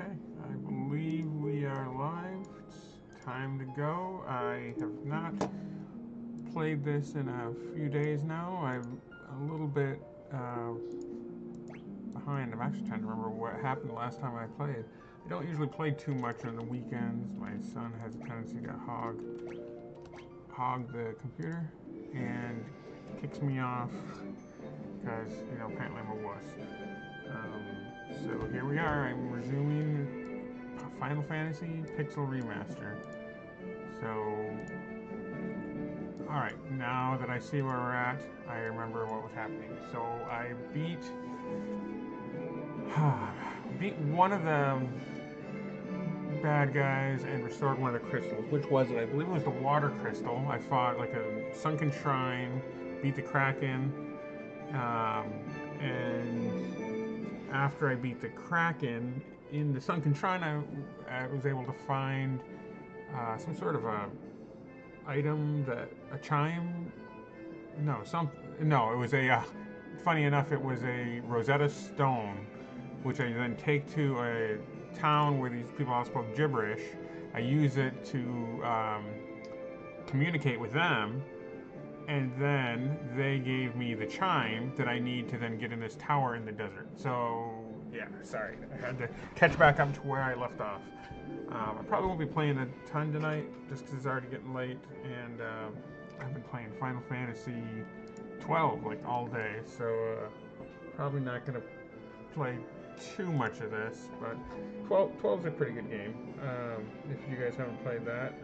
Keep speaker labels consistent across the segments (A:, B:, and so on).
A: Okay, I believe we are live. It's time to go. I have not played this in a few days now. I'm a little bit behind. I'm actually trying to remember what happened the last time I played. I don't usually play too much on the weekends. My son has a tendency to hog the computer and kicks me off because apparently I'm a wuss. So here we are. I'm resuming Final Fantasy Pixel Remaster. So, alright, now that I see where we're at, I remember what was happening. So I beat one of the bad guys and restored one of the crystals. Which was it? I believe it was the water crystal. I fought like a sunken shrine, beat the Kraken, and after I beat the Kraken in the sunken shrine, I was able to find some sort of a item, that a chime. No, some no. It was a. Funny enough, it was a Rosetta Stone, which I then take to a town where these people all spoke gibberish. I use it to communicate with them, and then they gave me the chime that I need to then get in this tower in the desert. So yeah, sorry, I had to catch back up to where I left off. I probably won't be playing a ton tonight, just because it's already getting late, and I've been playing Final Fantasy 12 like all day, so probably not gonna play too much of this. But 12 is a pretty good game. If you guys haven't played that,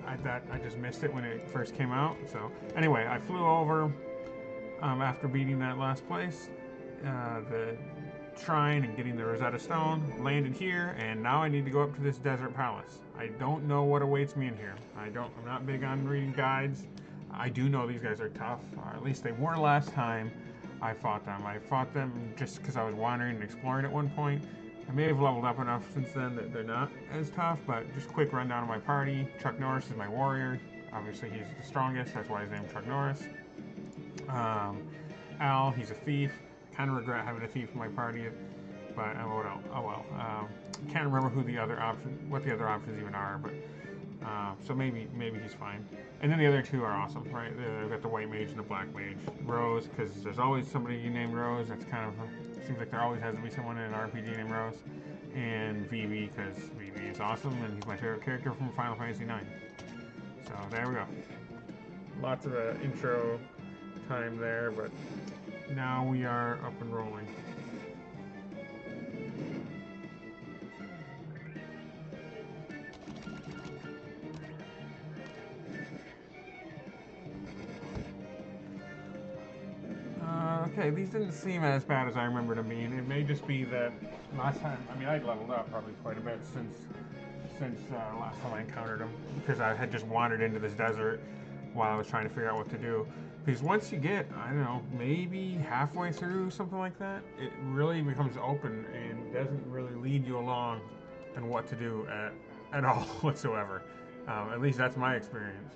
A: I just missed it when it first came out. So anyway, I flew over after beating that last place, the shrine, and getting the Rosetta Stone, landed here, and now I need to go up to this desert palace. I don't know what awaits me in here. I'm not big on reading guides. I do know these guys are tough, or at least they were last time I fought them. I fought them just because I was wandering and exploring at one point. I may have leveled up enough since then that they're not as tough, but just a quick rundown of my party. Chuck Norris is my warrior. Obviously, he's the strongest. That's why his name's Chuck Norris. Al, he's a thief. Kind of regret having a thief in my party, but oh well. Can't remember what the other options even are, but so maybe he's fine. And then the other two are awesome, right? They've got the white mage and the black mage. Rose, because there's always somebody named Rose. That's kind of seems like there always has to be someone in an RPG named Rose. And Vivi, because Vivi is awesome, and he's my favorite character from Final Fantasy IX. So there we go. Lots of intro time there, but now we are up and rolling. Okay, these didn't seem as bad as I remember them being. It may just be that last time, I mean, I'd leveled up probably quite a bit since last time I encountered them, because I had just wandered into this desert while I was trying to figure out what to do. Because once you get, I don't know, maybe halfway through something like that, it really becomes open and doesn't really lead you along and what to do at all whatsoever. At least that's my experience.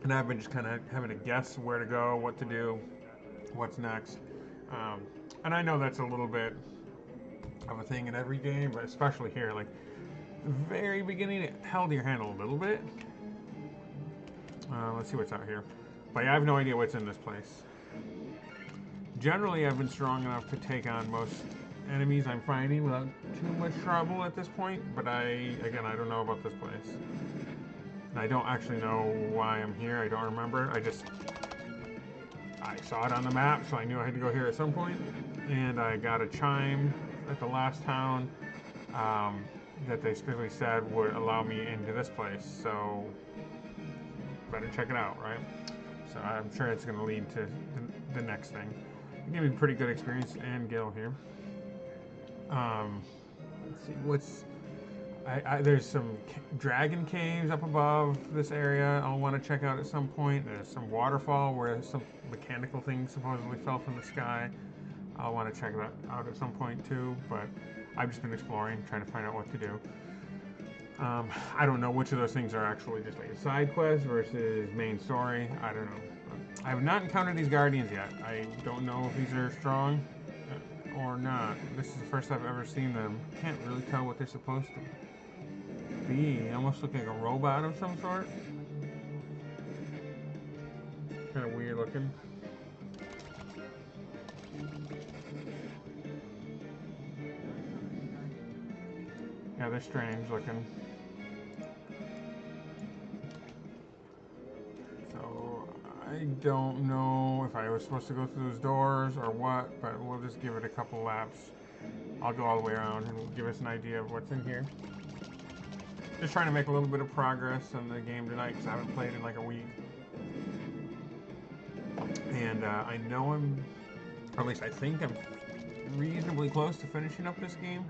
A: And I've been just kind of having to guess where to go, what to do, what's next. Um, and I know that's a little bit of a thing in every game, but especially here, like the very beginning, it held your hand a little bit. Let's see what's out here. But yeah, I have no idea what's in this place. Generally, I've been strong enough to take on most enemies I'm finding without too much trouble at this point. But I don't know about this place. I don't actually know why I'm here. I don't remember. I saw it on the map, so I knew I had to go here at some point. And I got a chime at the last town that they specifically said would allow me into this place. So better check it out, right? So I'm sure it's going to lead to the next thing. It gave me pretty good experience and Gil here. Let's see, there's some dragon caves up above this area I'll want to check out at some point. There's some waterfall where some mechanical thing supposedly fell from the sky. I'll want to check that out at some point too, but I've just been exploring, trying to find out what to do. I don't know which of those things are actually just like a side quest versus main story. I don't know. I have not encountered these guardians yet. I don't know if these are strong or not. This is the first I've ever seen them. Can't really tell what they're supposed to be. They almost look like a robot of some sort. Kind of weird looking. Yeah, they're strange looking. So I don't know if I was supposed to go through those doors or what, but we'll just give it a couple laps. I'll go all the way around and give us an idea of what's in here. Just trying to make a little bit of progress on the game tonight because I haven't played in like a week. And I know or at least I think I'm reasonably close to finishing up this game.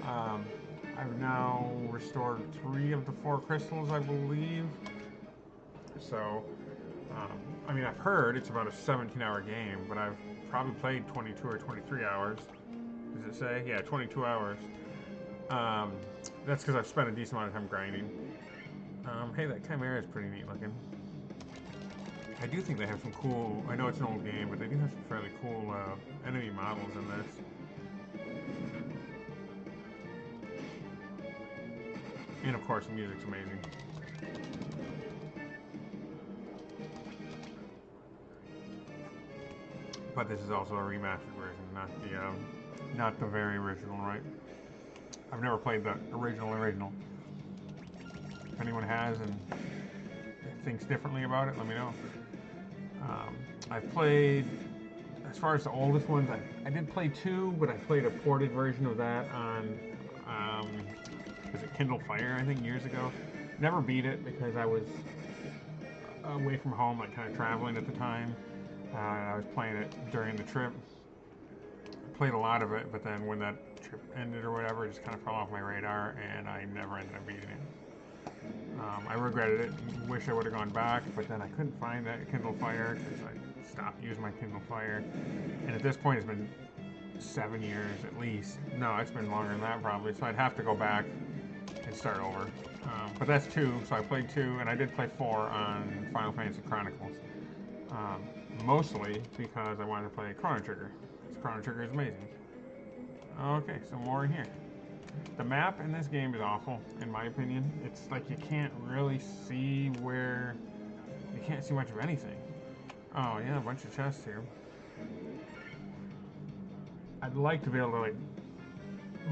A: I've now restored 3 of the 4 crystals, I believe. So, I mean, I've heard it's about a 17-hour game, but I've probably played 22 or 23 hours. Does it say? Yeah, 22 hours. That's because I've spent a decent amount of time grinding. Hey, that Chimera is pretty neat looking. I do think they have some cool, I know it's an old game, but they do have some fairly cool enemy models in this. And of course, the music's amazing. But this is also a remastered version, not the very original, right? I've never played the original. If anyone has and thinks differently about it, let me know. I've played, as far as the oldest ones, I did play 2, but I played a ported version of that on, was it Kindle Fire, I think, years ago. Never beat it because I was away from home, like kind of traveling at the time. I was playing it during the trip. I played a lot of it, but then when that trip ended or whatever, it just kind of fell off my radar, and I never ended up beating it. I regretted it and wish I would have gone back, but then I couldn't find that Kindle Fire because I stopped using my Kindle Fire. And at this point, it's been 7 years at least. No, it's been longer than that probably, so I'd have to go back and start over. But that's 2, so I played 2, and I did play 4 on Final Fantasy Chronicles. Mostly because I wanted to play Chrono Trigger. Because Chrono Trigger is amazing. Okay, so more in here. The map in this game is awful, in my opinion. It's like you can't really see you can't see much of anything. Oh yeah, a bunch of chests here. I'd like to be able to like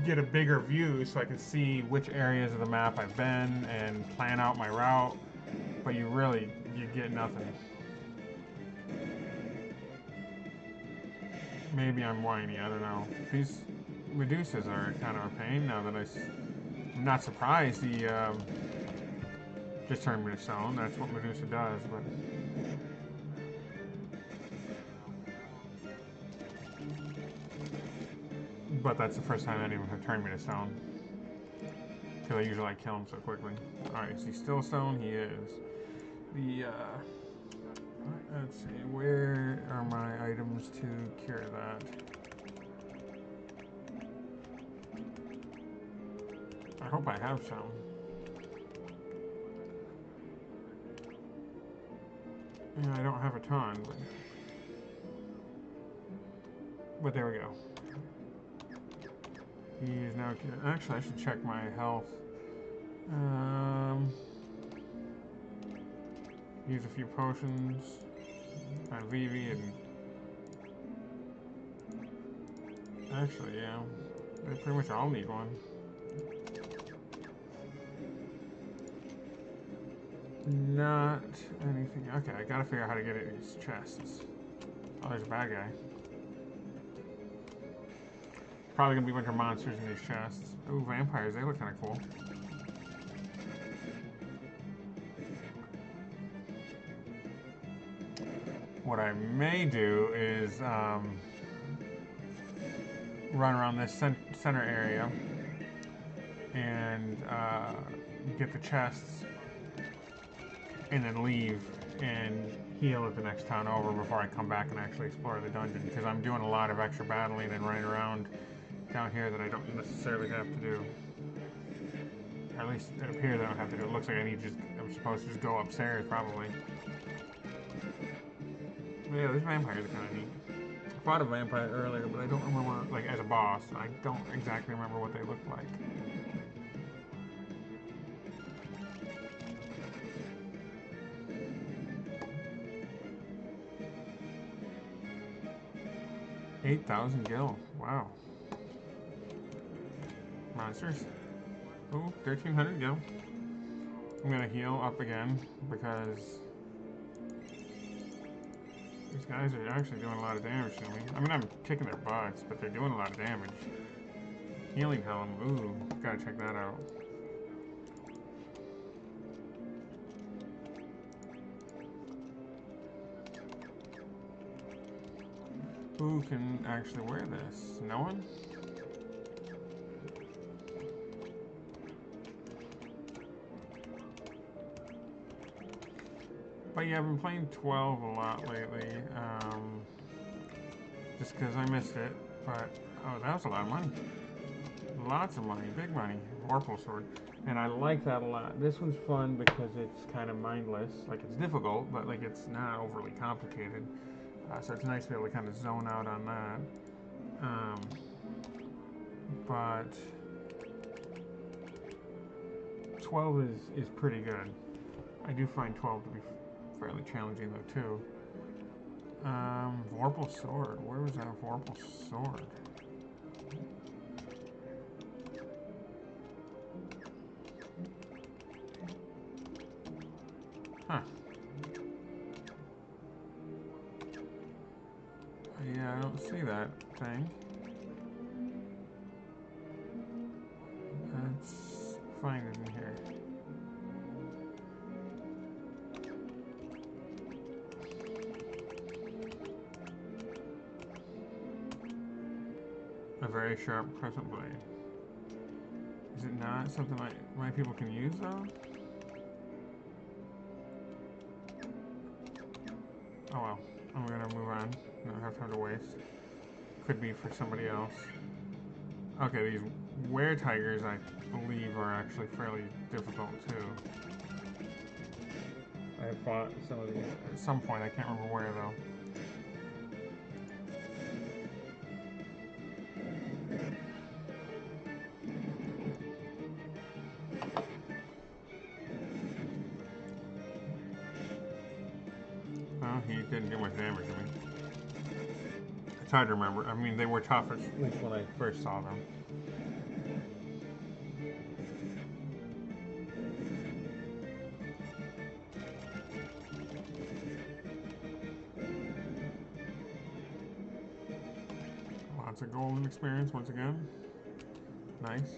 A: get a bigger view so I can see which areas of the map I've been and plan out my route, but you get nothing. Maybe I'm whiny, I don't know. These Medusas are kind of a pain now that I'm not surprised he just turned me to stone. That's what Medusa does, but that's the first time anyone have turned me to stone. Because I usually kill him so quickly. Alright, is he still stone? He is. Let's see, where are my items to cure that? I hope I have some. Yeah, I don't have a ton, but there we go. He is now cured. Actually, I should check my health. Use a few potions on Vivi and actually, yeah, they pretty much all need one. Not anything. Okay, I gotta figure out how to get at these chests. Oh, there's a bad guy. Probably gonna be a bunch of monsters in these chests. Ooh, vampires, they look kinda cool. What I may do is run around this center area and get the chests and then leave and heal at the next town over before I come back and actually explore the dungeon, because I'm doing a lot of extra battling and running around down here that I don't necessarily have to do. Or at least it appears I don't have to do. It looks like I'm supposed to just go upstairs probably. But yeah, these vampires are kind of neat. fought a vampire earlier, but I don't remember, like, as a boss. I don't exactly remember what they looked like. $8,000 gil. Wow. Monsters. Ooh, 1,300 gil. I'm gonna heal up again because these guys are actually doing a lot of damage to me. I mean, I'm kicking their butts, but they're doing a lot of damage. Healing helm. Ooh, gotta check that out. Who can actually wear this? No one? But yeah, I've been playing 12 a lot lately, just because I missed it. But, oh, that was a lot of money. Lots of money, big money. Vorpal sword. And I like that a lot. This one's fun because it's kind of mindless. Like, it's difficult, but, like, it's not overly complicated. So it's nice to be able to kind of zone out on that. But 12 is pretty good. I do find 12 to be fairly challenging though too. Vorpal sword. Where was that Vorpal sword? Huh. Yeah, I don't see that thing. Let's find it in here. A very sharp crescent blade. Is it not something like my people can use though? Oh well, I'm gonna move on. Don't have time to waste. Could be for somebody else. Okay, these were-tigers I believe are actually fairly difficult too. I have fought some of these at some point. I can't remember where though. Well, he didn't do much damage to me. It's hard to remember. I mean, they were tough at least when I first saw them. Lots of golden experience once again. Nice.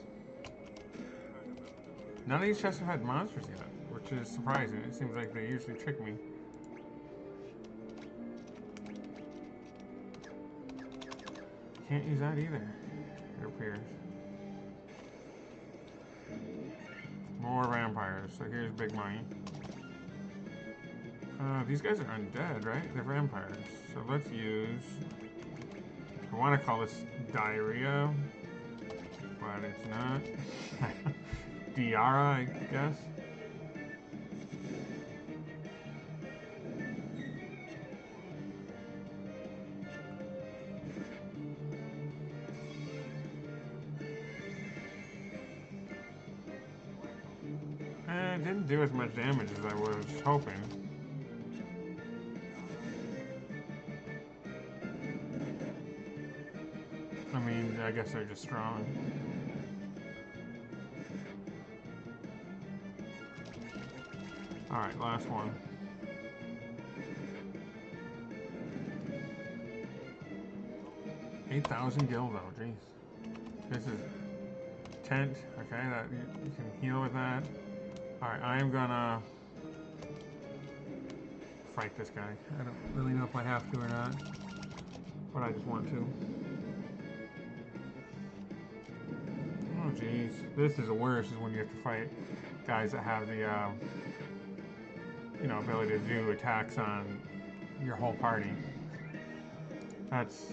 A: None of these chests have had monsters yet, which is surprising. It seems like they usually trick me. Can't use that either, it appears. More vampires, so here's big money. These guys are undead, right? They're vampires. So let's use... I want to call this diarrhea, but it's not. Diara, I guess. It didn't do as much damage as I was hoping. I mean, I guess they're just strong. Alright, last one. $8,000 gil though, jeez. This is tent, okay, that you can heal with that. Alright, I am gonna fight this guy. I don't really know if I have to or not, but I just want to. Oh jeez, this is the worst, is when you have to fight guys that have the, ability to do attacks on your whole party. That's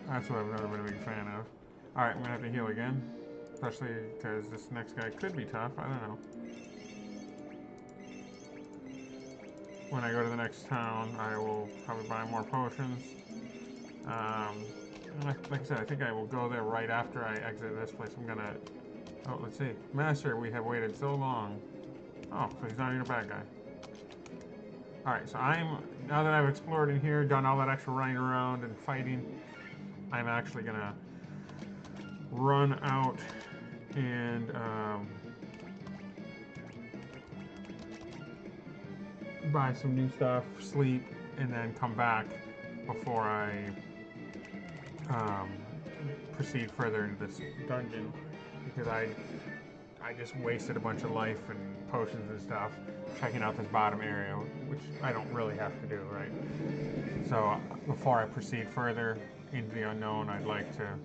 A: what I've never been a big fan of. Alright, I'm gonna have to heal again. Especially because this next guy could be tough, I don't know. When I go to the next town, I will probably buy more potions. Like I said, I think I will go there right after I exit this place. I'm gonna. Oh, let's see. Master, we have waited so long. Oh, so he's not even a bad guy. Alright, so now that I've explored in here, done all that extra running around and fighting, I'm actually gonna run out and buy some new stuff, sleep, and then come back before I um, proceed further into this dungeon, because I just wasted a bunch of life and potions and stuff checking out this bottom area, which I don't really have to do, right? So before I proceed further into the unknown, I'd like to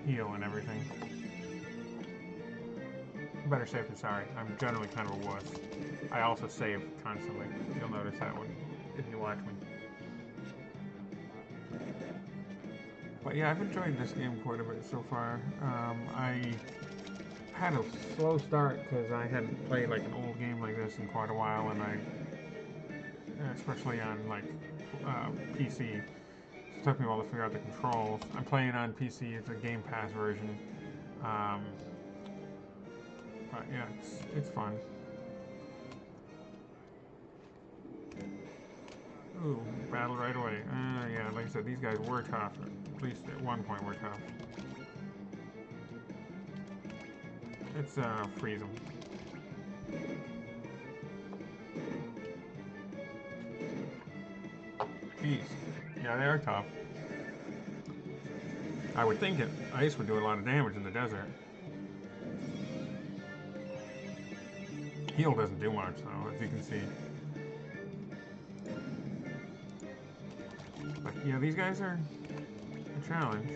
A: heal and everything. Better safe than sorry. I'm generally kind of a wuss. I also save constantly. You'll notice that one if you watch me. But yeah, I've enjoyed this game quite a bit so far. I had a slow start because I hadn't played like an old game like this in quite a while, and especially on like PC, it took me a while to figure out the controls. I'm playing on PC; it's a gamepass version. Um, but yeah, it's fun. Ooh, battle right away. Yeah, like I said, these guys were tough. At least at one point were tough. Let's freeze them. Jeez. Yeah, they are tough. I would think ice would do a lot of damage in the desert. Heal doesn't do much, though, as you can see. But yeah, these guys are a challenge.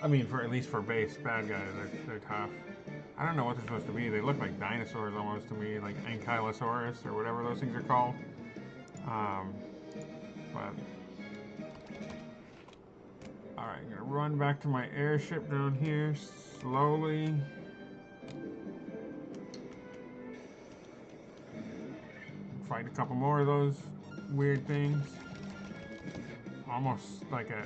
A: I mean, at least for base bad guys, they're tough. I don't know what they're supposed to be. They look like dinosaurs almost to me, like Ankylosaurus or whatever those things are called. Um, but all right, I'm gonna run back to my airship down here slowly. Fight a couple more of those weird things. Almost like a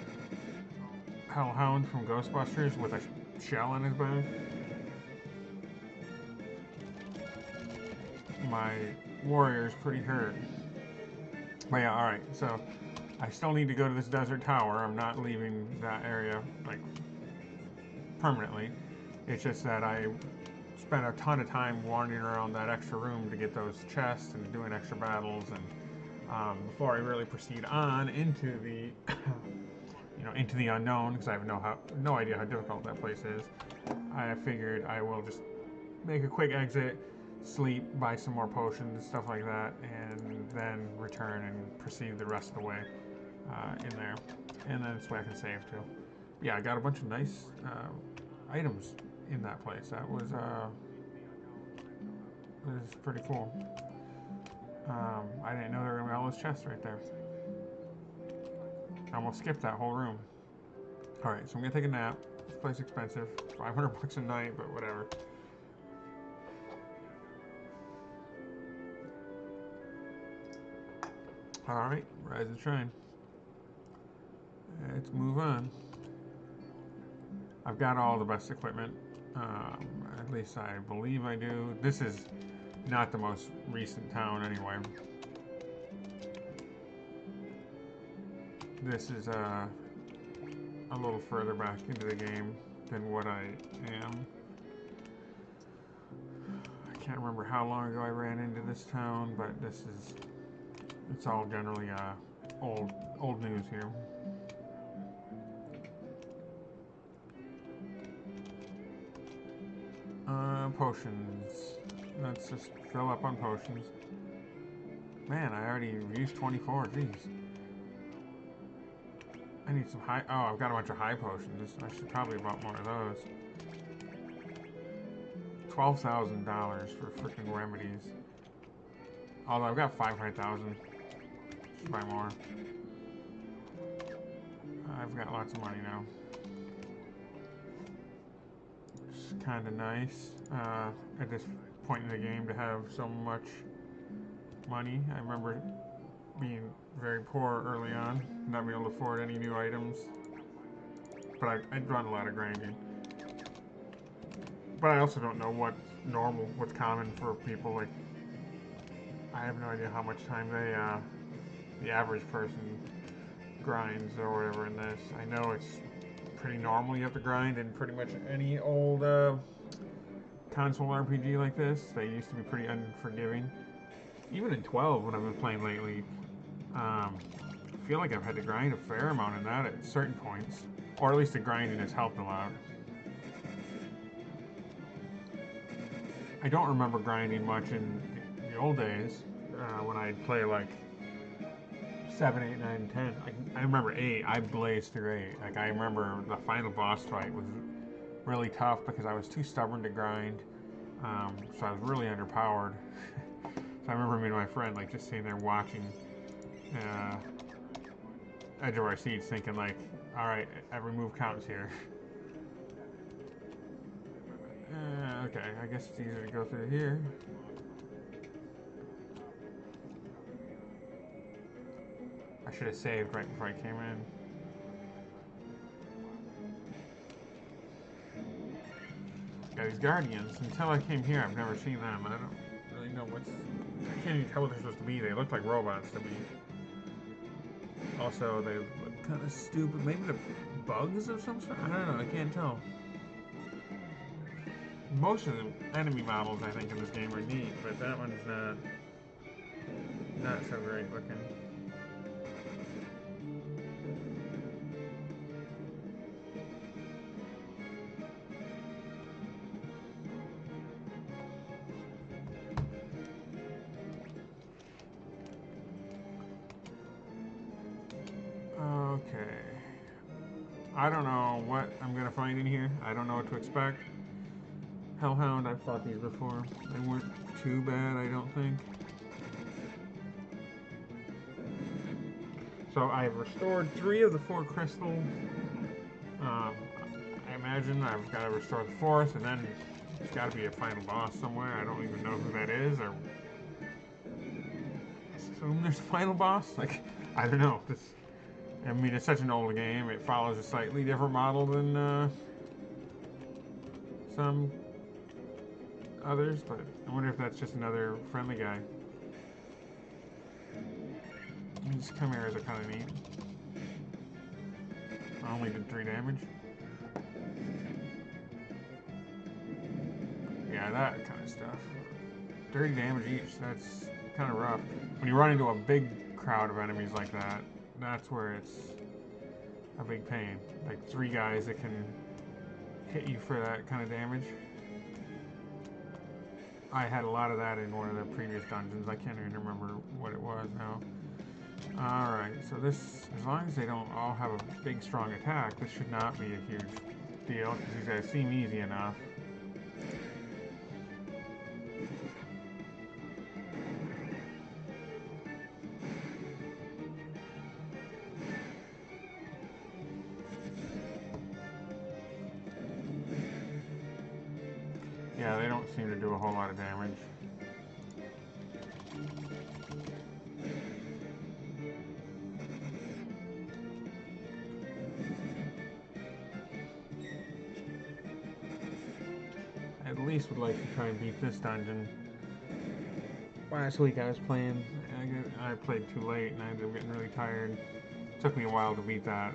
A: hellhound from Ghostbusters with a shell on his back. My warrior's pretty hurt. But yeah, alright, so I still need to go to this desert tower. I'm not leaving that area, like, permanently. It's just that I spent a ton of time wandering around that extra room to get those chests and doing extra battles, and before I really proceed on into the into the unknown, because I have no idea how difficult that place is. I figured I will just make a quick exit, sleep, buy some more potions, stuff like that, and then return and proceed the rest of the way in there. And then this way I can save too. Yeah, I got a bunch of nice items in that place. That was pretty cool. I didn't know there were gonna be all those chests right there. I almost skipped that whole room. Alright, so I'm gonna take a nap. This place is expensive. 500 bucks a night, but whatever. Alright, rise and shine. Let's move on. I've got all the best equipment. At least I believe I do. This is not the most recent town anyway. This is a little further back into the game than what I am. I can't remember how long ago I ran into this town, but it's all generally old news here. Potions. Let's just fill up on potions. Man, I already used 24. Jeez. I need some high... Oh, I've got a bunch of high potions. I should probably have bought more of those. $12,000 for freaking remedies. Although I've got 500,000. Should buy more. I've got lots of money now. It's kind of nice at this point in the game to have so much money. I remember being very poor early on, not being able to afford any new items. But I'd run a lot of grinding. But I also don't know what's normal, what's common for people. Like, I have no idea how much time the average person grinds or whatever in this. I know it's pretty normal. You have to grind in pretty much any old console RPG like this. They used to be pretty unforgiving. Even in 12, when I've been playing lately, I feel like I've had to grind a fair amount in that at certain points. Or at least the grinding has helped a lot. I don't remember grinding much in the old days when I'd play like 7, 8, 9, 10. I remember 8. I blazed through 8. Like, I remember the final boss fight was really tough because I was too stubborn to grind. So I was really underpowered. So I remember me and my friend like just sitting there watching edge of our seats, thinking like, all right, every move counts here. Okay, I guess it's easier to go through here. I should have saved right before I came in. Got these guardians. Until I came here, I've never seen them. I don't really know what's... I can't even tell what they're supposed to be. They look like robots to me. Also, they look kind of stupid. Maybe they're bugs of some sort? I don't know. I can't tell. Most of the enemy models, I think, in this game are neat, but that one's not so great looking. Okay. I don't know what I'm gonna find in here. I don't know what to expect. Hellhound, I've fought these before. They weren't too bad, I don't think. So I've restored 3 of the 4 crystals. I imagine I've got to restore the 4th, and then there's got to be a final boss somewhere. I don't even know who that is, or assume there's a final boss. Like, I don't know. I mean, it's such an old game. It follows a slightly different model than some others, but I wonder if that's just another friendly guy. These chimeras are kind of neat. I only did 3 damage. Yeah, that kind of stuff. 30 damage each, that's kind of rough. When you run into a big crowd of enemies like that, that's where it's a big pain. Like 3 guys that can hit you for that kind of damage. I had a lot of that in one of the previous dungeons. I can't even remember what it was now. Alright, so this, as long as they don't all have a big strong attack, this should not be a huge deal, because these guys seem easy enough. Yeah, they don't seem to do a whole lot of damage. I at least would like to try and beat this dungeon. Last week I was playing, I played too late and I ended up getting really tired. It took me a while to beat that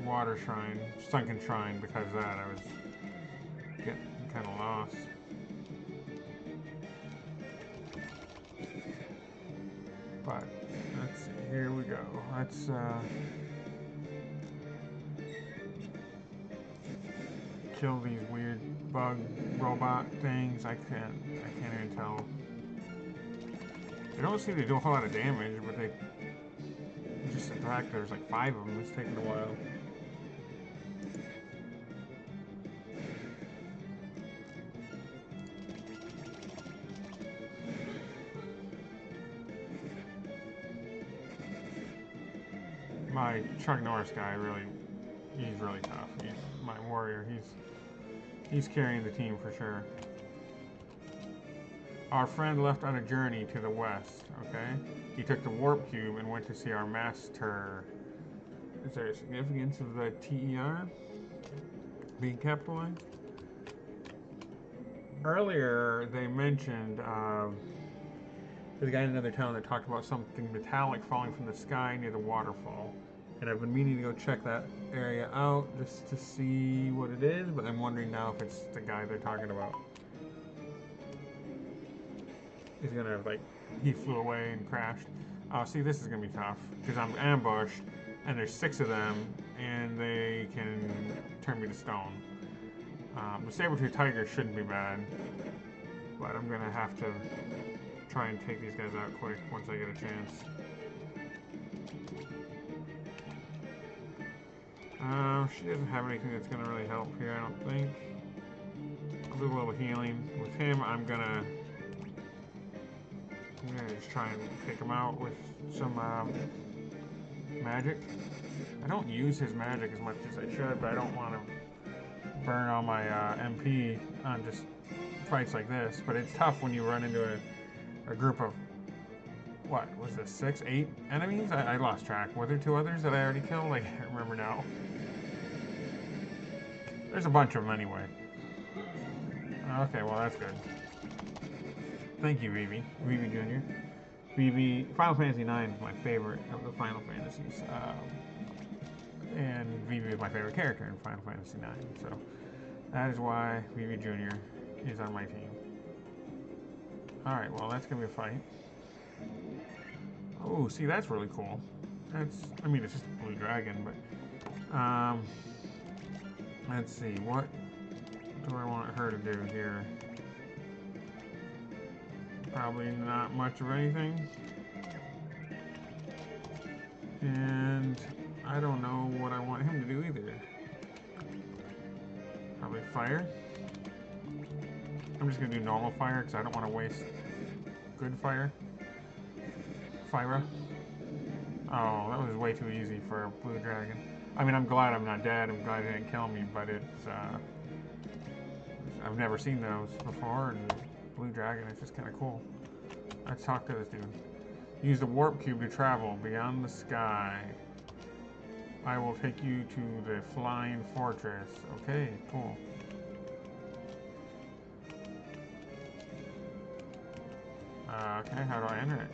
A: water shrine, sunken shrine, because of that I was getting kind of lost. But let's see, here we go. Let's kill these weird bug robot things. I can't even tell. They don't seem to do a whole lot of damage, but they just attack. There's like 5 of them. It's taking a while. My Chuck Norris guy he's really tough. He's my warrior. He's carrying the team for sure. Our friend left on a journey to the west, okay? He took the warp cube and went to see our master. Is there a significance of the TER being capitalized? Earlier, they mentioned there's a guy in another town that talked about something metallic falling from the sky near the waterfall. And I've been meaning to go check that area out just to see what it is, but I'm wondering now if it's the guy they're talking about. He's gonna, like, he flew away and crashed. Oh, see, this is gonna be tough, because I'm ambushed, and there's 6 of them, and they can turn me to stone. The saber-tooth tiger shouldn't be bad, but I'm gonna have to try and take these guys out quick once I get a chance. She doesn't have anything that's gonna really help here, I don't think. I'll do a little healing. With him, I'm gonna just try and take him out with some magic. I don't use his magic as much as I should, but I don't want to burn all my MP on just fights like this. But it's tough when you run into a group of, what was this, 6, 8 enemies? I lost track. Were there 2 others that I already killed? I can't remember now. There's a bunch of them anyway. Okay, well that's good. Thank you, Vivi. Vivi Jr. Vivi, Final Fantasy IX is my favorite of the Final Fantasies. And Vivi is my favorite character in Final Fantasy IX. So that is why Vivi Jr. is on my team. Alright, well that's going to be a fight. Oh, see, that's really cool. I mean, it's just a blue dragon, but let's see, what do I want her to do here? Probably not much of anything. And I don't know what I want him to do either. Probably fire. I'm just gonna do normal fire because I don't want to waste good fire. Fire. Oh, that was way too easy for a blue dragon. I mean, I'm glad I'm not dead. I'm glad it didn't kill me, but it's I've never seen those before, and blue dragon is just kind of cool. Let's talk to this dude. Use the warp cube to travel beyond the sky. I will take you to the flying fortress. Okay, cool. Okay, how do I enter it?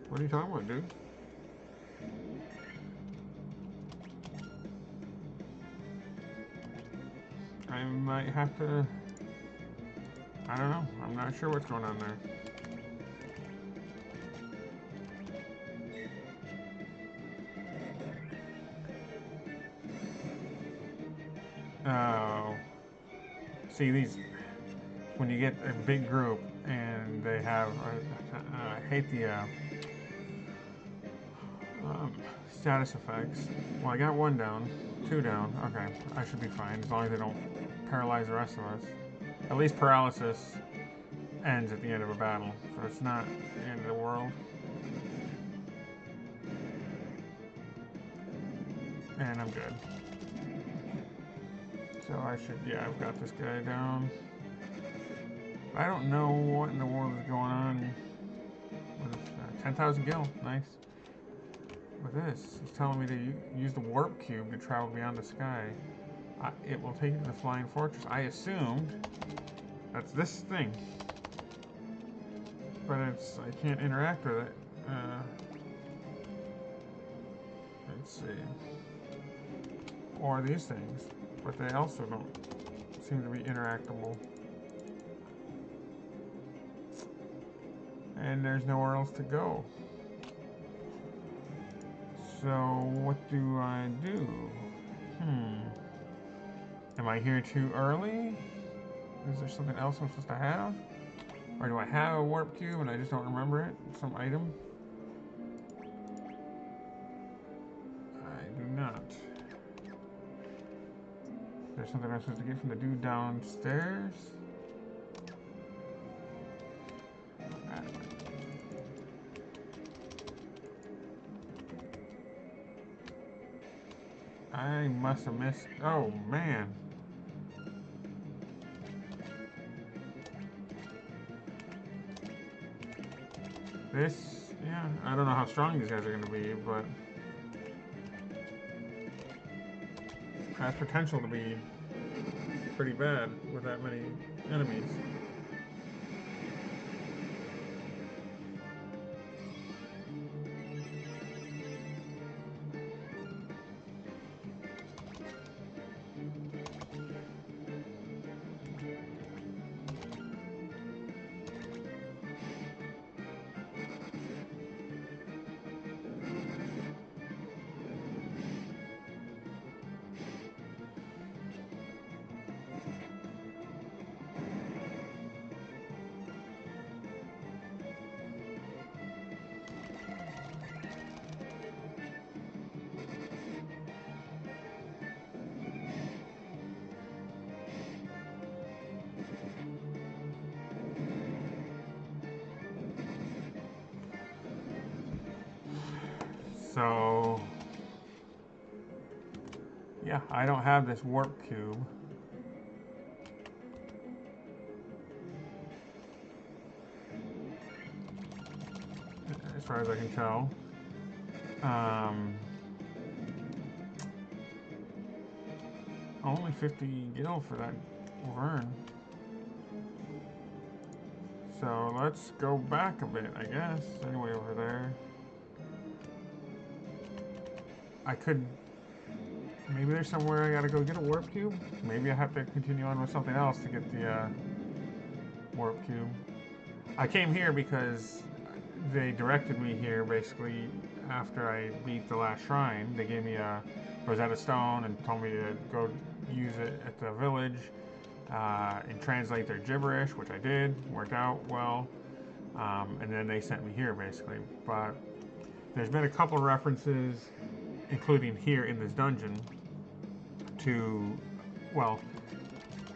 A: What are you talking about, dude? I might have to... I don't know. I'm not sure what's going on there. Oh. See, these... When you get a big group and they have... I hate the... status effects. Well, I got 1 down, 2 down. Okay, I should be fine as long as they don't paralyze the rest of us. At least paralysis ends at the end of a battle, so it's not the end of the world. And I'm good. So I should, yeah, I've got this guy down. I don't know what in the world is going on with 10,000 gil, nice. With this, it's telling me to use the warp cube to travel beyond the sky. It will take you to the flying fortress. I assumed that's this thing, but it's I can't interact with it. Let's see, or these things, but they also don't seem to be interactable. And there's nowhere else to go. So what do I do? Am I here too early? Is there something else I'm supposed to have? Or do I have a warp cube and I just don't remember it? Some item? I do not. Is there something I'm supposed to get from the dude downstairs? I must have missed. Oh, man. This, yeah, I don't know how strong these guys are going to be, but has potential to be pretty bad with that many enemies. So, yeah, I don't have this warp cube. As far as I can tell. Only 50 gil for that Vern. So let's go back a bit, I guess. Anyway, over there. I could... Maybe there's somewhere I gotta go get a warp cube. Maybe I have to continue on with something else to get the warp cube. I came here because they directed me here basically after I beat the last shrine. They gave me a Rosetta Stone and told me to go use it at the village and translate their gibberish, which I did. Worked out well. And then they sent me here basically. But there's been a couple references, including here in this dungeon, to, well,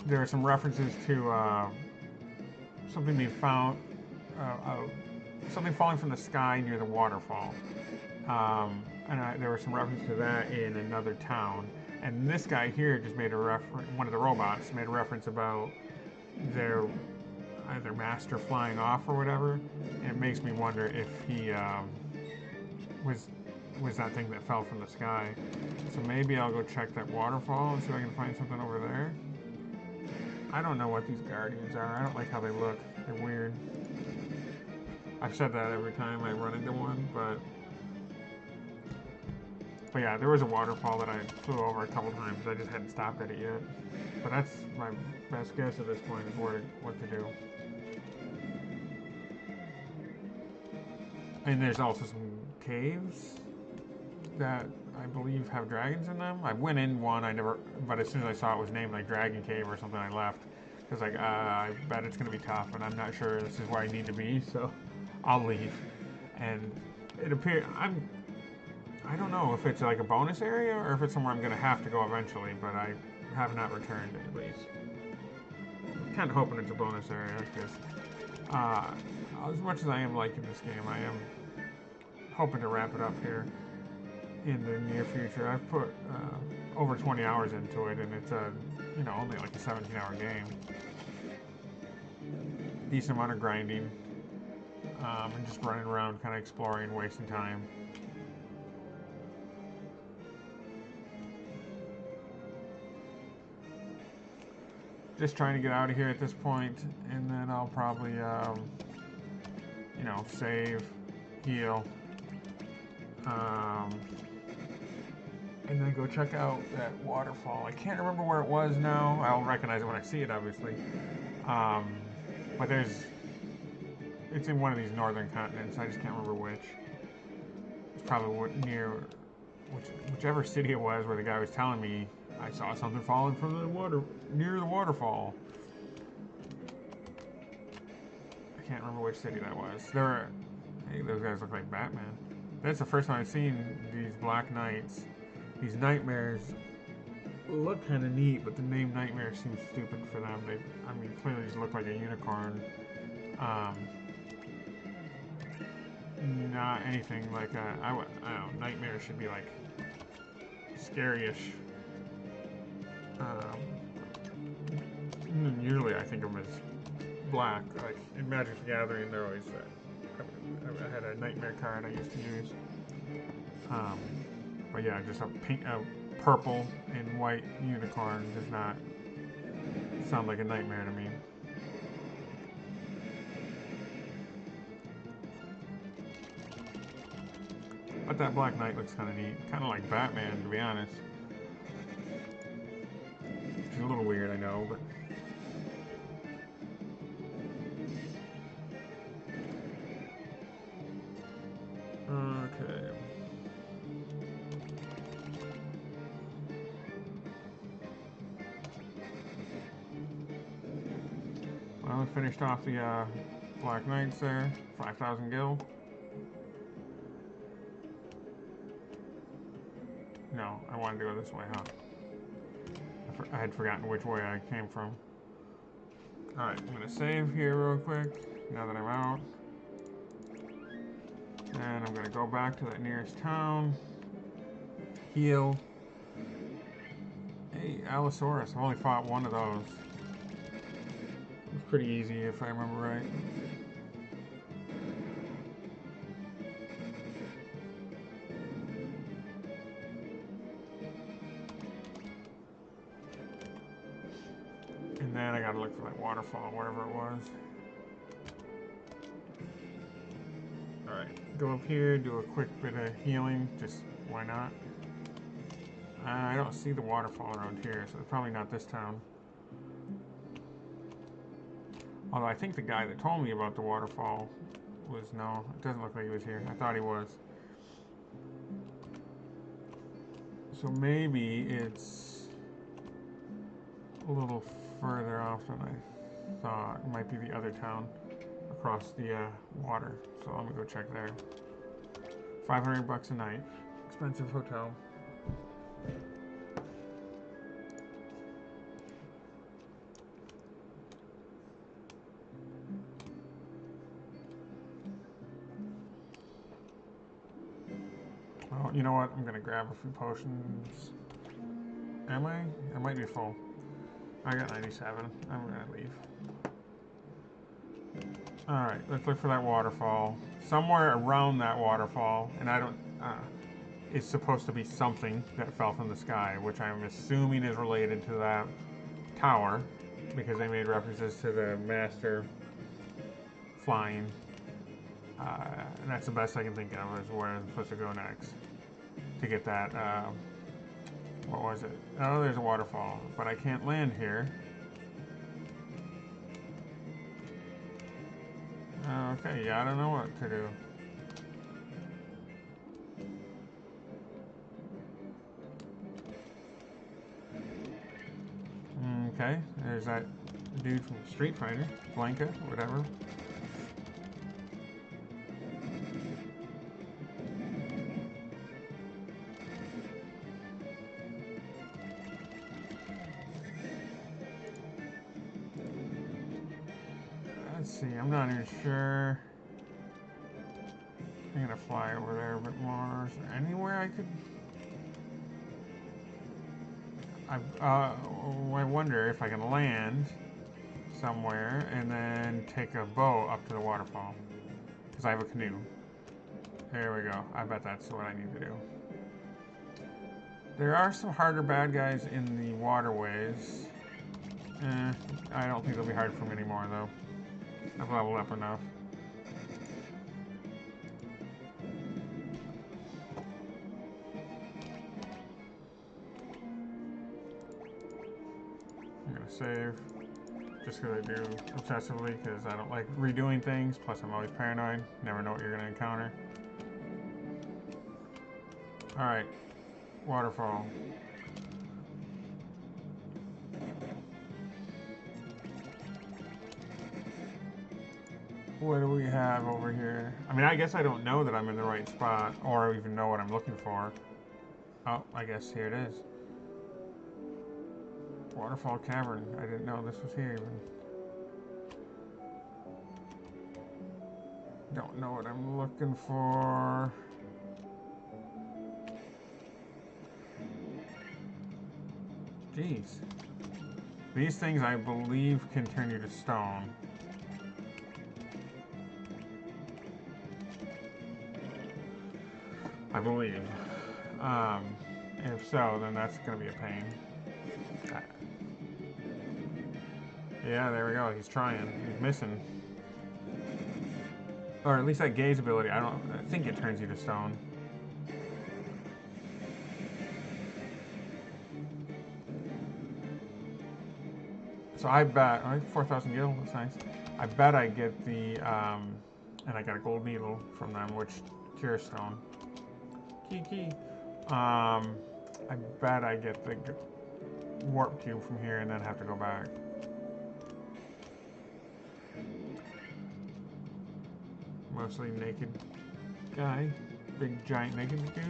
A: there are some references to something being found, something falling from the sky near the waterfall. There was some reference to that in another town. And this guy here just made a reference, one of the robots made a reference about their either master flying off or whatever. And it makes me wonder if he was that thing that fell from the sky. So maybe I'll go check that waterfall and see if I can find something over there. I don't know what these guardians are. I don't like how they look. They're weird. I've said that every time I run into one, but yeah, there was a waterfall that I flew over a couple times. I just hadn't stopped at it yet. But that's my best guess at this point is what to do. And there's also some caves that I believe have dragons in them. I went in one, but as soon as I saw it was named like Dragon Cave or something, I left. Because like, I bet it's going to be tough, and I'm not sure this is where I need to be, so I'll leave. And it appears, I don't know if it's like a bonus area or if it's somewhere I'm going to have to go eventually, but I have not returned at least. I'm kind of hoping it's a bonus area, because as much as I am liking this game, I am hoping to wrap it up here in the near future. I've put over 20 hours into it, and it's only like a 17-hour game. Decent amount of grinding, and just running around, kind of exploring, wasting time. Just trying to get out of here at this point, and then I'll probably, save, heal, and then go check out that waterfall. I can't remember where it was now. I'll recognize it when I see it, obviously. But it's in one of these northern continents. I just can't remember which. It's probably near whichever city it was where the guy was telling me I saw something falling from the water near the waterfall. I can't remember which city that was. Hey, those guys look like Batman. That's the first time I've seen these Black Knights. These nightmares look kind of neat, but the name Nightmare seems stupid for them. Clearly just look like a unicorn. Not anything like I don't know, Nightmare should be like scary-ish. Usually I think of them as black. Like in Magic the Gathering, they're always I had a nightmare card I used to use. But yeah, just a purple and white unicorn does not sound like a nightmare to me. But that Black Knight looks kind of neat. Kind of like Batman, to be honest. Which is a little weird, I know, but... Okay. Well, we finished off the Black Knights there. 5,000 gil. No, I wanted to go this way, huh? I had forgotten which way I came from. Alright, I'm going to save here real quick, now that I'm out. And I'm going to go back to that nearest town. Heal. Hey, Allosaurus. I've only fought one of those. It was pretty easy, if I remember right. And then I gotta look for that waterfall, wherever it was. Alright, go up here, do a quick bit of healing, just why not? I don't see the waterfall around here, so it's probably not this town. Although I think the guy that told me about the waterfall was, no, it doesn't look like he was here. I thought he was. So maybe it's a little further off than I thought. It might be the other town across the water. So let me go check there. 500 bucks a night. Expensive hotel. Well, you know what? I'm gonna grab a few potions. Am I? I might be full. I got 97. I'm gonna leave. Alright, let's look for that waterfall. Somewhere around that waterfall, and I don't... it's supposed to be something that fell from the sky, which I'm assuming is related to that tower, because they made references to the master flying. And that's the best I can think of, is where I'm supposed to go next. To get that, what was it? Oh, there's a waterfall, but I can't land here. Okay, yeah, I don't know what to do. Okay, there's that dude from Street Fighter, Blanca, whatever. Let's see, I'm not even sure. I'm gonna fly over there a bit more. Is there anywhere I could... I wonder if I can land somewhere and then take a boat up to the waterfall. Because I have a canoe. There we go. I bet that's what I need to do. There are some harder bad guys in the waterways. I don't think they'll be hard for me anymore, though. I've leveled up enough. I'm gonna save. Just because I do obsessively, because I don't like redoing things. Plus, I'm always paranoid. Never know what you're gonna encounter. Alright. Waterfall. What do we have over here? I mean, I guess I don't know that I'm in the right spot, or even know what I'm looking for. Oh, I guess here it is. Waterfall Cavern. I didn't know this was here even. Don't know what I'm looking for. Jeez. These things, I believe, can turn you to stone. I believe. If so, then that's going to be a pain. Yeah, there we go. He's trying. He's missing. Or at least that gaze ability. I think it turns you to stone. So I bet, 4,000 gil, that's nice. I bet I get the, and I got a gold needle from them, which cures stone. Key. I bet I get the warp cube from here and then have to go back. Mostly naked guy. Big giant naked dude.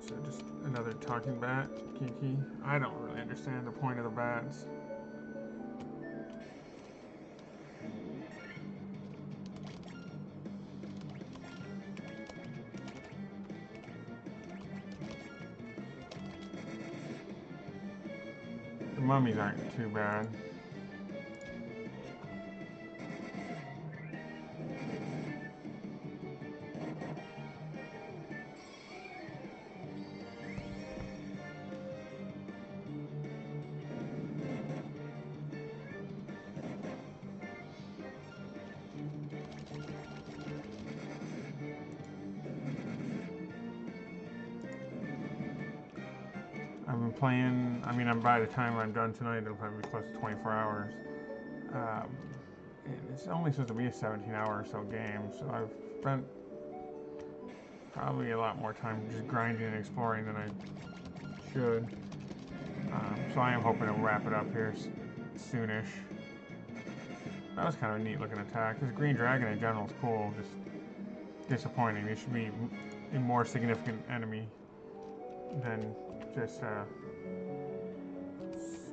A: So just another talking bat, Kiki. I don't really understand the point of the bats. The mummies aren't too bad. I've been playing, by the time I'm done tonight, it'll probably be close to 24 hours. It's only supposed to be a 17-hour or so game, so I've spent probably a lot more time just grinding and exploring than I should. So I am hoping to wrap it up here soonish. That was kind of a neat looking attack. This green dragon in general is cool, just disappointing. It should be a more significant enemy than just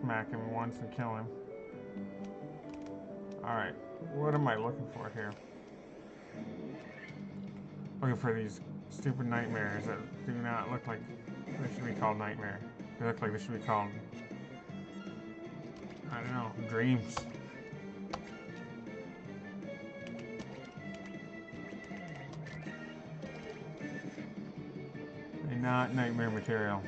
A: smack him once and kill him. Alright, what am I looking for here? Looking for these stupid nightmares that do not look like they should be called nightmare. They look like they should be called, I don't know, dreams. They're not nightmare material.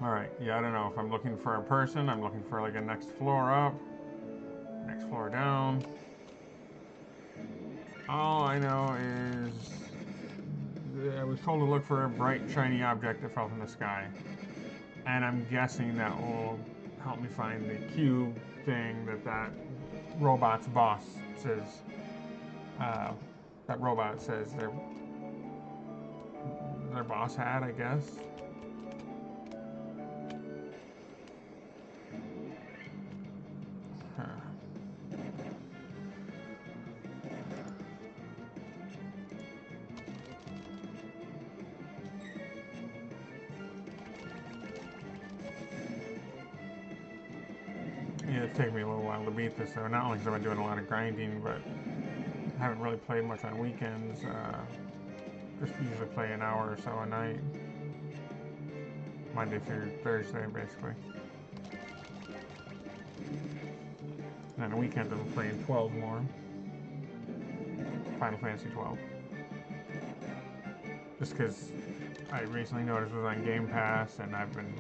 A: Alright, yeah, I don't know if I'm looking for a person, I'm looking for like a next floor up, next floor down. All I know is I was told to look for a bright, shiny object that fell from the sky. And I'm guessing that will help me find the cube thing that robot's boss says. That robot says their boss had, I guess. Yeah, it's taken me a little while to beat this, though. Not only because I've been doing a lot of grinding, but I haven't really played much on weekends. Just usually play an hour or so a night. Monday through Thursday, basically. And on the weekends, I'm playing 12 more. Final Fantasy 12. Just because I recently noticed it was on Game Pass, and I've been...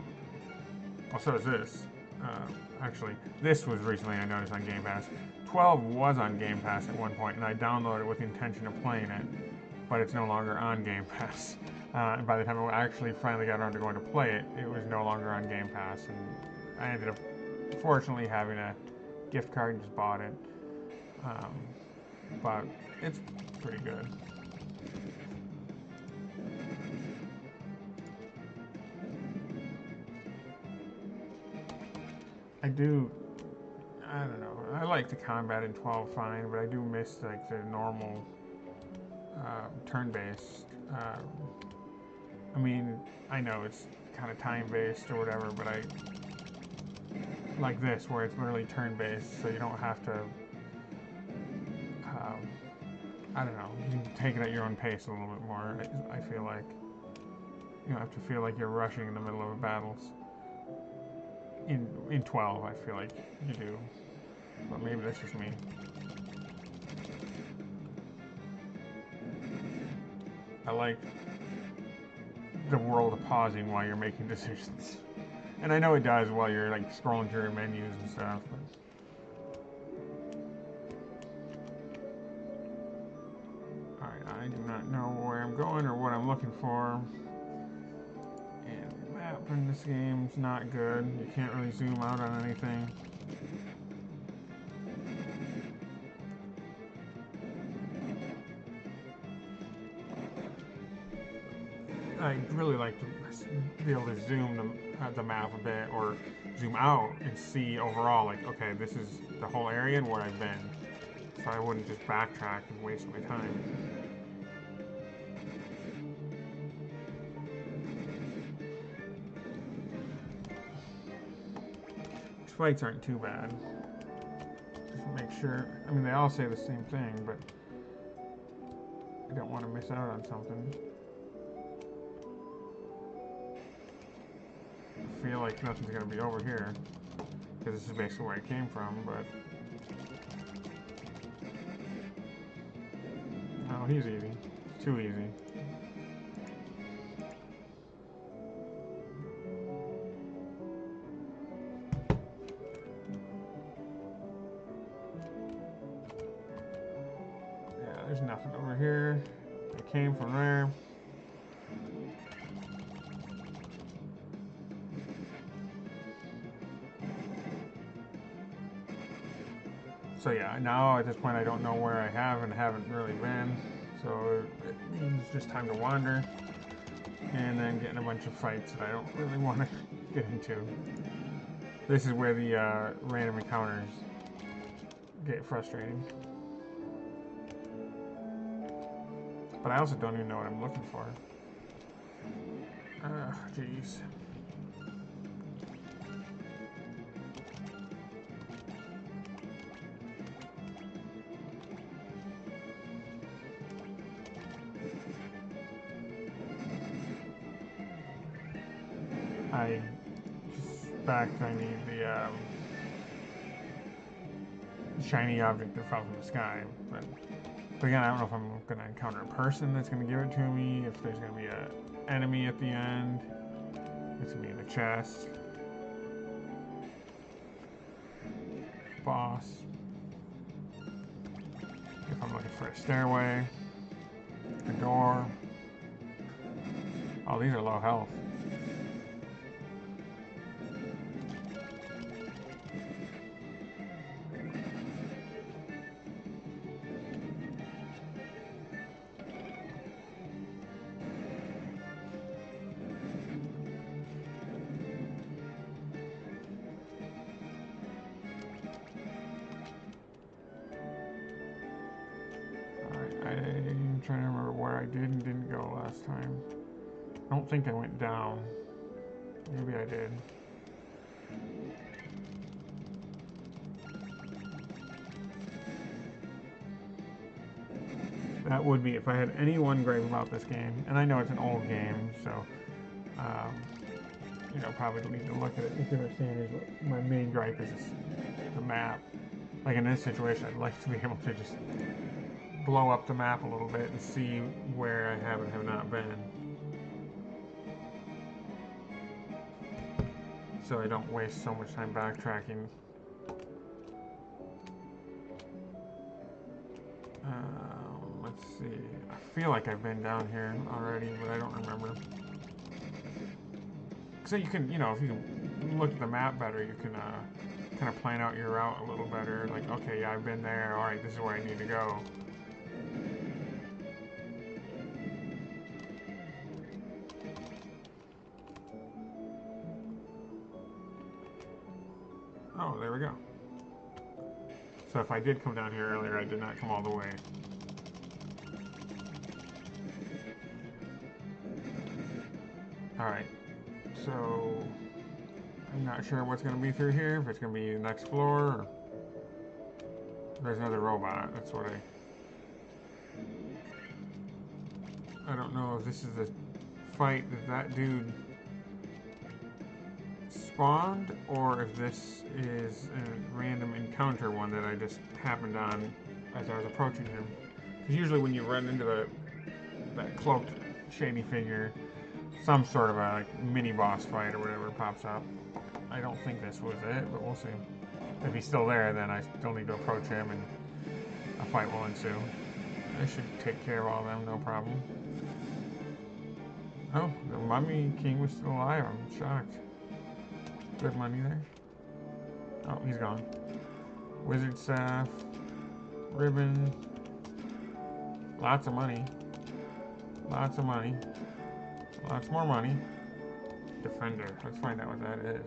A: Well, so is this. Actually, this was recently I noticed on Game Pass. 12 was on Game Pass at one point, and I downloaded it with the intention of playing it, but it's no longer on Game Pass. And by the time I actually finally got around to going to play it, it was no longer on Game Pass, and I ended up, fortunately, having a gift card and just bought it. But it's pretty good. like the combat in 12 fine, but I do miss like the normal turn-based. I mean, I know it's kind of time-based or whatever, but I like this where it's literally turn-based, so you don't have to. I don't know. You can take it at your own pace a little bit more. I feel like you don't have to feel like you're rushing in the middle of battles. In 12, I feel like you do, but maybe that's just me. I like the world of pausing while you're making decisions, and I know it does while you're like scrolling through your menus and stuff. But I do not know where I'm going or what I'm looking for. And the map in this game's not good. You can't really zoom out on anything. I'd really like to be able to zoom the map a bit or zoom out and see overall, like, okay, this is the whole area and where I've been. So I wouldn't just backtrack and waste my time. Fights aren't too bad. Just make sure. I mean, they all say the same thing, but I don't want to miss out on something. I feel like nothing's going to be over here, because this is basically where I came from, but... Oh, he's easy. Too easy. There's nothing over here. I came from there. So yeah, now at this point I don't know where I have and haven't really been. So it means just time to wander. And then get in a bunch of fights that I don't really want to get into. This is where the random encounters get frustrating. But I also don't even know what I'm looking for. Jeez. I suspect I need the shiny object that fell from the sky, but again, I don't know if I'm going to encounter a person that's going to give it to me, if there's going to be an enemy at the end, it's going to be in the chest, boss, if I'm looking for a stairway, a door. Oh, these are low health. I'm trying to remember where I did and didn't go last time. I don't think I went down. Maybe I did. That would be, if I had any one gripe about this game, and I know it's an old game, so, you know, probably don't need to look at it. What you're saying is my main gripe is the map. Like in this situation, I'd like to be able to just blow up the map a little bit and see where I have and have not been. So I don't waste so much time backtracking. Let's see. I feel like I've been down here already, but I don't remember. So you can, you know, if you can look at the map better, you can kind of plan out your route a little better. Like, okay, yeah, I've been there. All right, this is where I need to go. Oh, there we go. So if I did come down here earlier, I did not come all the way. Alright, so I'm not sure what's going to be through here, if it's going to be the next floor, or there's another robot. That's what I don't know if this is the fight that dude spawned, or if this is a random encounter one that I just happened on as I was approaching him. Because usually when you run into that cloaked shady figure, some sort of a like, mini boss fight or whatever pops up. I don't think this was it, but we'll see. If he's still there, then I still need to approach him and a fight will ensue. I should take care of all of them, no problem. Oh, the Mummy King was still alive. I'm shocked. Good money there. Oh, he's gone. Wizard staff, ribbon, lots of money. Lots of money. Lots more money. Defender. Let's find out what that is.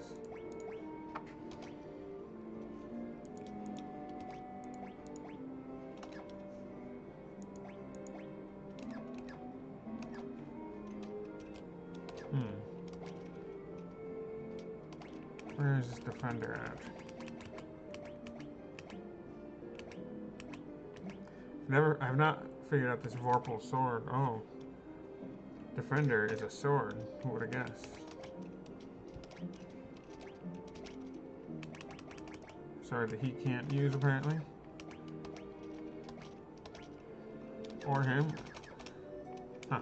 A: Where is this defender at? I've not figured out this Vorpal sword. Oh. Defender is a sword. Who would have guessed? Sword that he can't use apparently. Or him. Huh.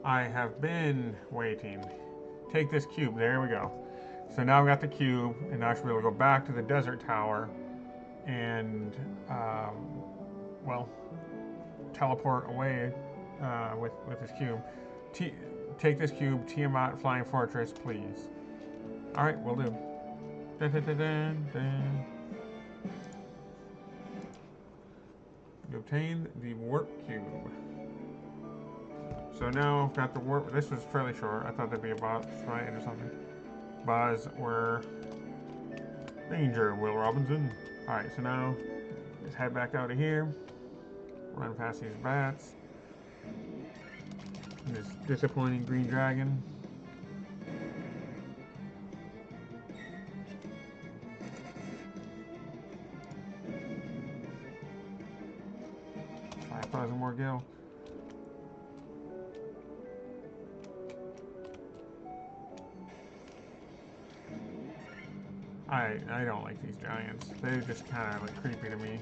A: I have been waiting. Take this cube. There we go. So now I've got the cube, and now I should be able to go back to the desert tower and, well, teleport away with this cube. Take this cube, Tiamat Flying Fortress, please. Alright, we'll do. Dun, dun, dun, dun, dun. You obtained the warp cube. So now I've got the warp. This was fairly short. I thought there'd be a boss fight or something. Buzz, we're danger, Will Robinson. Alright, so now let's head back out of here. Run past these bats. And this disappointing green dragon. $5,000 more gil. I don't like these giants. They're just kind of like creepy to me.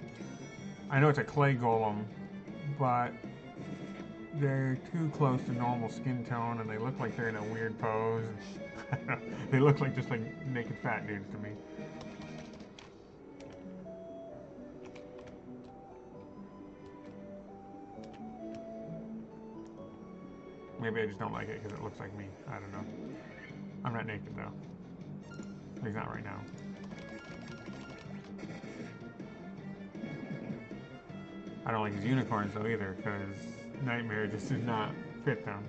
A: I know it's a clay golem, but they're too close to normal skin tone, and they look like they're in a weird pose. They look like just like naked fat dudes to me. Maybe I just don't like it because it looks like me. I don't know. I'm not naked though. At least not right now. I don't like these unicorns though either, because Nightmare just does not fit them.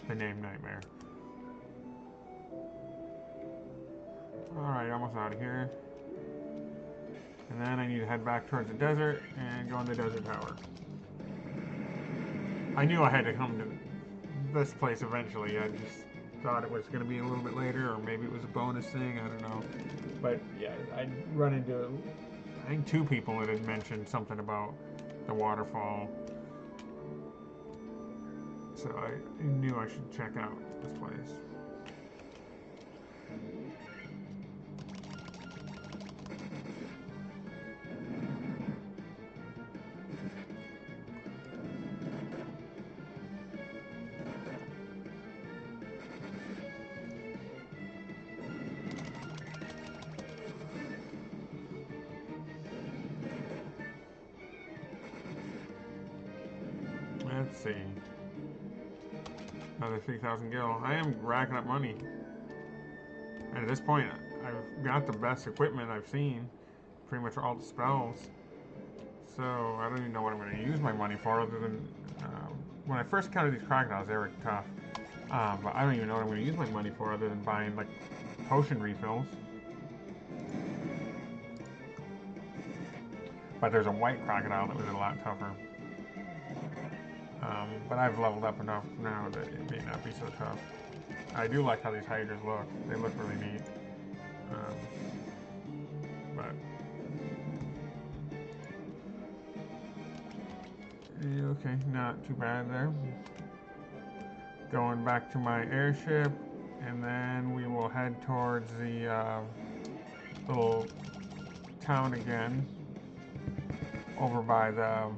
A: The name Nightmare. Alright, almost out of here. And then I need to head back towards the desert and go in the desert tower. I knew I had to come to this place eventually. I just thought it was going to be a little bit later, or maybe it was a bonus thing. I don't know. But yeah, I'd run into, I think, 2 people that had mentioned something about the waterfall. So I knew I should check out this place. Let's see. Another 3,000 gil. I am racking up money. And at this point, I've got the best equipment I've seen. Pretty much all the spells. So I don't even know what I'm going to use my money for, other than when I first encountered these crocodiles, they were tough. But I don't even know what I'm going to use my money for, other than buying like potion refills. But there's a white crocodile that was a lot tougher. But I've leveled up enough now that it may not be so tough. I do like how these hydras look. They look really neat. But okay, not too bad there. Going back to my airship, and then we will head towards the little town again, over by the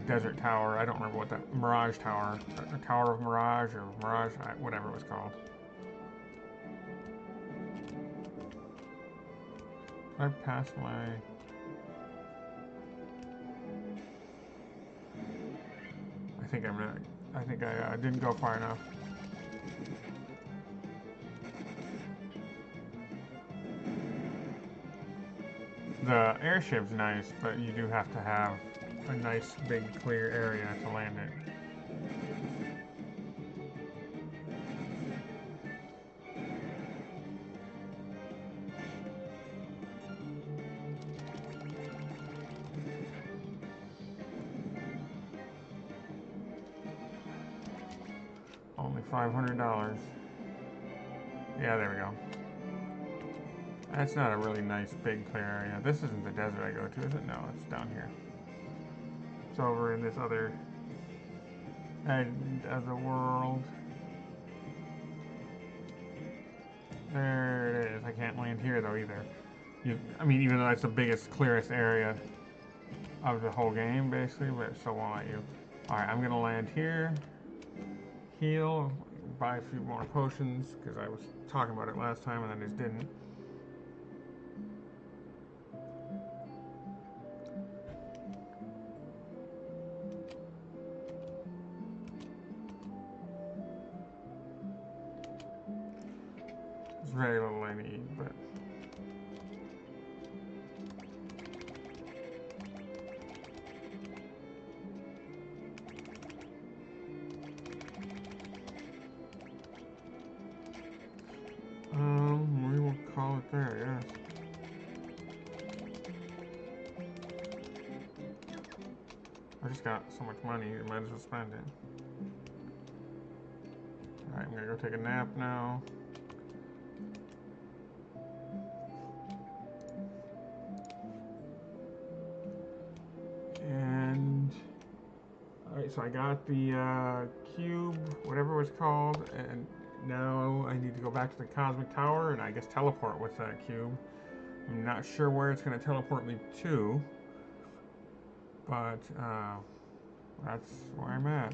A: desert tower. I don't remember what that Mirage Tower, a Tower of Mirage or Mirage, whatever it was called. I passed my. I think I didn't go far enough. The airship's nice, but you do have to have a nice big clear area to land it. Only $500. Yeah, there we go. That's not a really nice big clear area. This isn't the desert I go to, is it? No, it's down here. It's over in this other end of the world. There it is. I can't land here though either. I mean, even though that's the biggest, clearest area of the whole game, basically, but it still won't let you. Alright, I'm gonna land here. Heal. Buy a few more potions, because I was talking about it last time and I just didn't. There's very little I need, but we will call it there, yes. I just got so much money, I might as well spend it. Alright, I'm gonna go take a nap now. And alright, so I got the cube, whatever it was called, and now I need to go back to the Cosmic Tower and I guess teleport with that cube. I'm not sure where it's going to teleport me to, but that's where I'm at.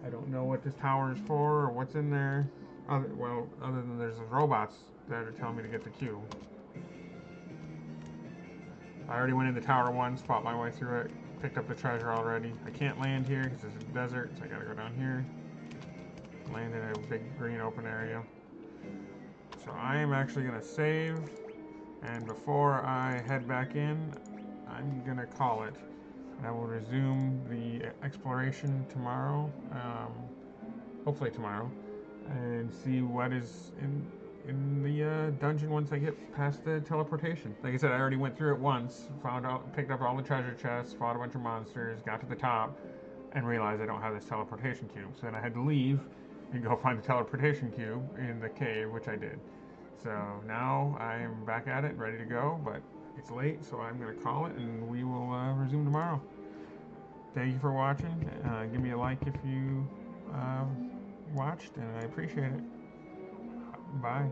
A: I don't know what this tower is for or what's in there. Other than there's robots that are telling me to get the cube. I already went in the tower once, fought my way through it, picked up the treasure already. I can't land here because it's a desert, so I gotta go down here. Land in a big green open area. So I am actually gonna save, and before I head back in, I'm gonna call it. And I will resume the exploration tomorrow, hopefully tomorrow, and see what is in the dungeon once I get past the teleportation. Like I said, I already went through it once, picked up all the treasure chests, fought a bunch of monsters, got to the top, and realized I don't have this teleportation cube. So then I had to leave and go find the teleportation cube in the cave, which I did. So now I'm back at it, ready to go, but it's late, so I'm going to call it, and we will resume tomorrow. Thank you for watching. Give me a like if you watched, and I appreciate it. Bye.